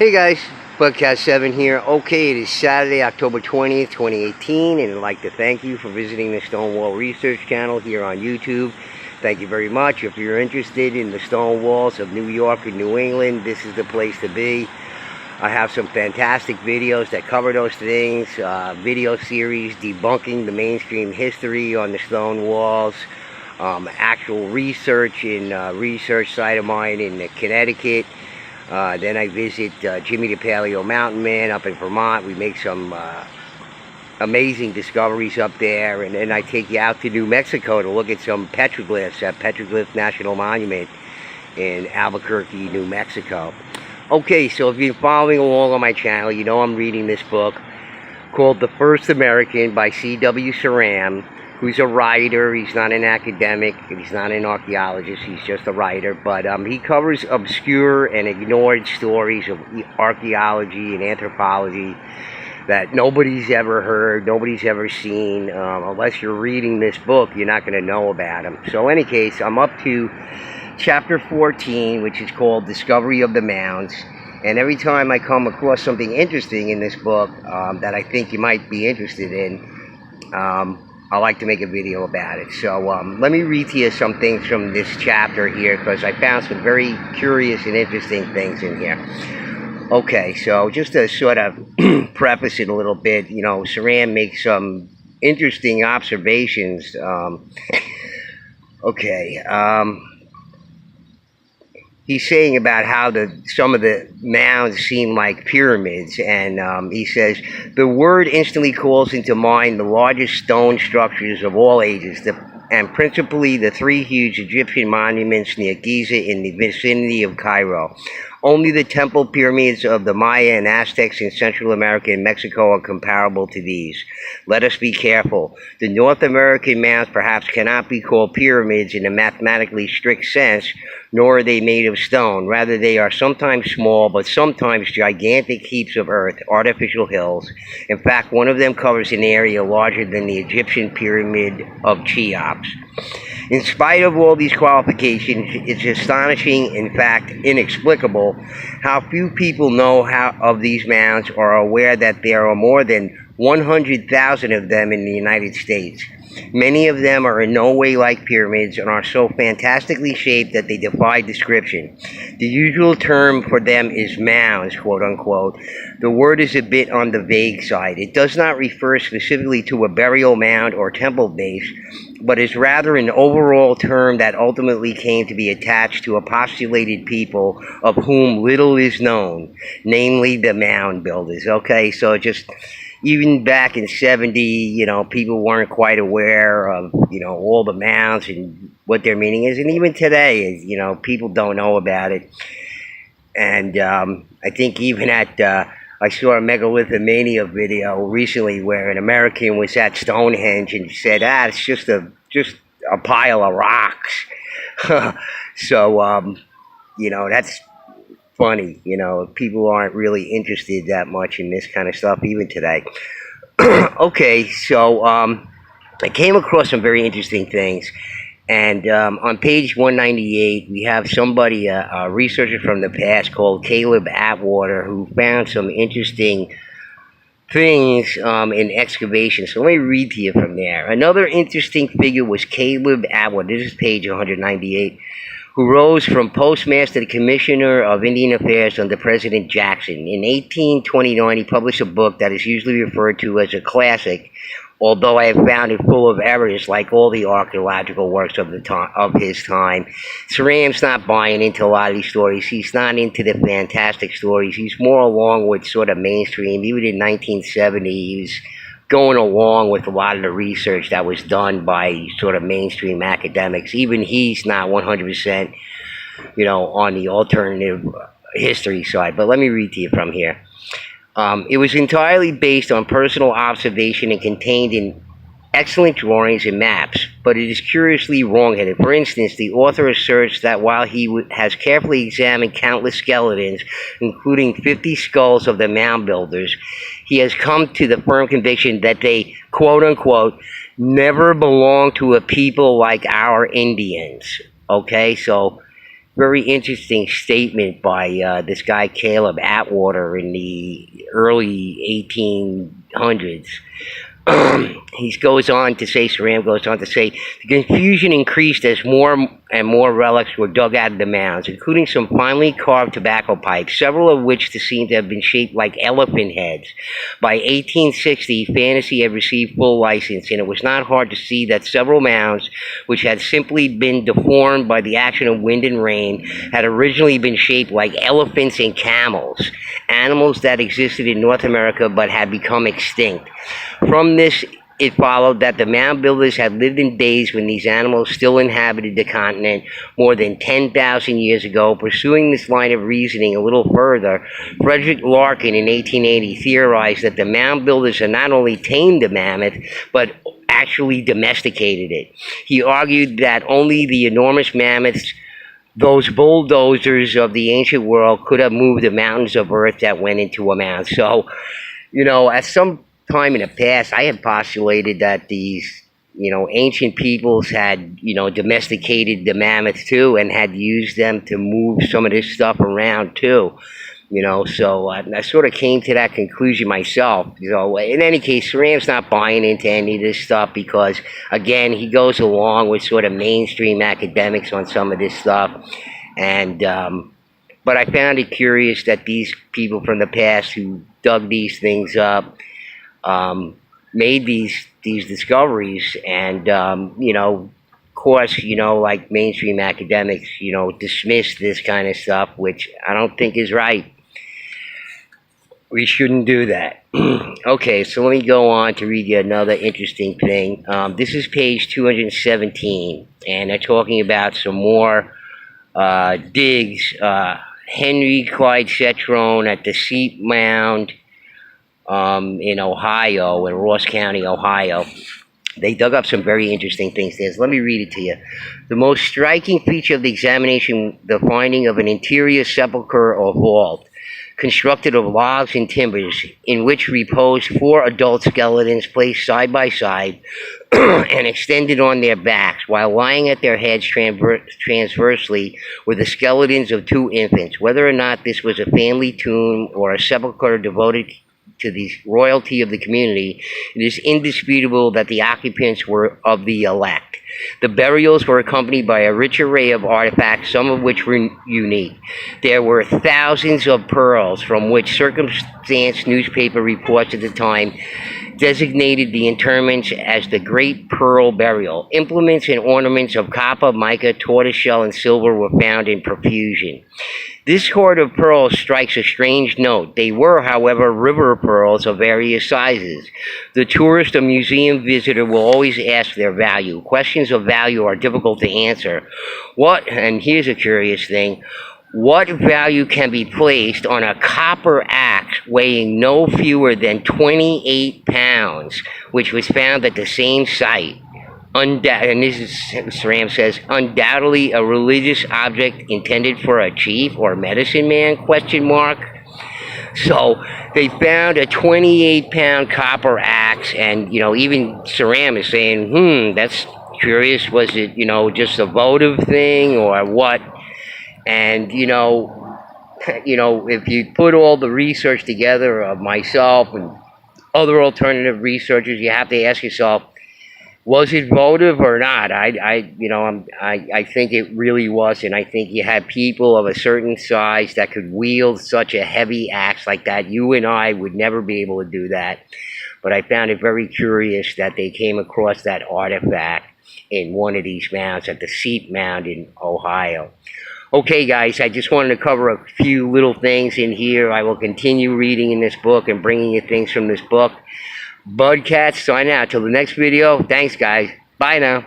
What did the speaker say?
Hey guys, Bugcast7 here. Okay, it is Saturday, October 20th, 2018, and I'd like to thank you for visiting the Stonewall Research channel here on YouTube. Thank you very much. If you're interested in the stone walls of New York and New England, this is the place to be. I have some fantastic videos that cover those things, video series debunking the mainstream history on the stone walls, actual research in a research site of mine in Connecticut. Then I visit Jimmy the Paleo Mountain Man up in Vermont. We make some amazing discoveries up there. And then I take you out to New Mexico to look at some petroglyphs at Petroglyph National Monument in Albuquerque, New Mexico. Okay, so if you're following along on my channel, you know I'm reading this book called The First American by C.W. Ceram, who's a writer. He's not an academic, he's not an archaeologist, he's just a writer, but he covers obscure and ignored stories of archaeology and anthropology that nobody's ever heard, nobody's ever seen. Unless you're reading this book, you're not going to know about them. So in any case, I'm up to chapter 14, which is called Discovery of the Mounds. And every time I come across something interesting in this book that I think you might be interested in, I like to make a video about it. So let me read to you some things from this chapter here, because I found some very curious and interesting things in here. Okay, so just to sort of preface it a little bit, you know, Ceram makes some interesting observations. He's saying about how some of the mounds seem like pyramids, and he says, the word instantly calls into mind the largest stone structures of all ages, and principally the three huge Egyptian monuments near Giza in the vicinity of Cairo. Only the temple pyramids of the Maya and Aztecs in Central America and Mexico are comparable to these. Let us be careful. The North American mounds perhaps cannot be called pyramids in a mathematically strict sense, nor are they made of stone. Rather, they are sometimes small, but sometimes gigantic heaps of earth, artificial hills. In fact, one of them covers an area larger than the Egyptian pyramid of Cheops. In spite of all these qualifications, it's astonishing, in fact inexplicable, how few people know of these mounds or are aware that there are more than 100,000 of them in the United States. Many of them are in no way like pyramids and are so fantastically shaped that they defy description. The usual term for them is mounds, quote unquote. The word is a bit on the vague side. It does not refer specifically to a burial mound or temple base, but is rather an overall term that ultimately came to be attached to a postulated people of whom little is known, namely the Mound Builders. Okay, so just even back in 70, you know, people weren't quite aware of, you know, all the mounds and what their meaning is. And even today, you know, people don't know about it. And I think even I saw a Megalithomania video recently where an American was at Stonehenge and said, it's just a pile of rocks. So, you know, that's funny. You know, people aren't really interested that much in this kind of stuff even today. Okay, so I came across some very interesting things, and on page 198 we have somebody, a researcher from the past called Caleb Atwater, who found some interesting things in excavations. So let me read to you from there. Another interesting figure was Caleb Atwater. This is page 198. Who rose from postmaster to commissioner of Indian Affairs under President Jackson. In 1829, he published a book that is usually referred to as a classic, although I have found it full of errors like all the archaeological works of his time. Ceram's not buying into a lot of these stories. He's not into the fantastic stories. He's more along with sort of mainstream. Even in 1970, he was going along with a lot of the research that was done by sort of mainstream academics. Even he's not 100%, you know, on the alternative history side. But let me read to you from here. It was entirely based on personal observation and contained in excellent drawings and maps, but it is curiously wrong-headed. For instance, the author asserts that while he has carefully examined countless skeletons, including 50 skulls of the Mound Builders, he has come to the firm conviction that they, quote-unquote, never belonged to a people like our Indians. Okay, so very interesting statement by this guy Caleb Atwater in the early 1800s. He goes on to say, Ceram goes on to say, the confusion increased as more and more relics were dug out of the mounds, including some finely carved tobacco pipes, several of which seem to have been shaped like elephant heads. By 1860, fantasy had received full license, and it was not hard to see that several mounds, which had simply been deformed by the action of wind and rain, had originally been shaped like elephants and camels, animals that existed in North America but had become extinct. From this, it followed that the Mound Builders had lived in days when these animals still inhabited the continent more than 10,000 years ago. Pursuing this line of reasoning a little further, Frederick Larkin in 1880 theorized that the Mound Builders had not only tamed the mammoth, but actually domesticated it. He argued that only the enormous mammoths, those bulldozers of the ancient world, could have moved the mountains of earth that went into a mound. So, at some time in the past, I had postulated that these, ancient peoples had, domesticated the mammoth too, and had used them to move some of this stuff around too. So I sort of came to that conclusion myself. So in any case, Ceram's not buying into any of this stuff because, again, he goes along with sort of mainstream academics on some of this stuff. And but I found it curious that these people from the past who dug these things up made these discoveries, and of course, like mainstream academics, dismiss this kind of stuff, which I don't think is right. We shouldn't do that. Okay, so let me go on to read you another interesting thing. This is page 217, and they're talking about some more digs. Henry Clyde Cetrone at the Seat Mound in Ohio, in Ross County, Ohio. They dug up some very interesting things there. So let me read it to you. The most striking feature of the examination, the finding of an interior sepulchre or vault, constructed of logs and timbers, in which reposed 4 adult skeletons placed side by side and extended on their backs, while lying at their heads transversely were the skeletons of 2 infants. Whether or not this was a family tomb or a sepulchre devoted to the royalty of the community, it is indisputable that the occupants were of the elect. The burials were accompanied by a rich array of artifacts, some of which were unique. There were thousands of pearls, from which circumstance newspaper reports at the time designated the interments as the Great Pearl Burial. Implements and ornaments of copper, mica, tortoiseshell, and silver were found in profusion. This hoard of pearls strikes a strange note. They were, however, river pearls of various sizes. The tourist or museum visitor will always ask their value. Questions of value are difficult to answer. And here's a curious thing, what value can be placed on a copper axe weighing no fewer than 28 pounds, which was found at the same site? And this is, Ceram says, undoubtedly a religious object intended for a chief or medicine man, ? So they found a 28-pound copper axe, and, even Ceram is saying, that's curious. Was it, just a votive thing or what? And, if you put all the research together of myself and other alternative researchers, you have to ask yourself, was it votive or not? I think it really wasn't. I think you had people of a certain size that could wield such a heavy axe like that. You and I would never be able to do that. But I found it very curious that they came across that artifact in one of these mounds at the Seat Mound in Ohio. Okay, guys, I just wanted to cover a few little things in here. I will continue reading in this book and bringing you things from this book. Budcats, sign out. Till the next video. Thanks, guys. Bye now.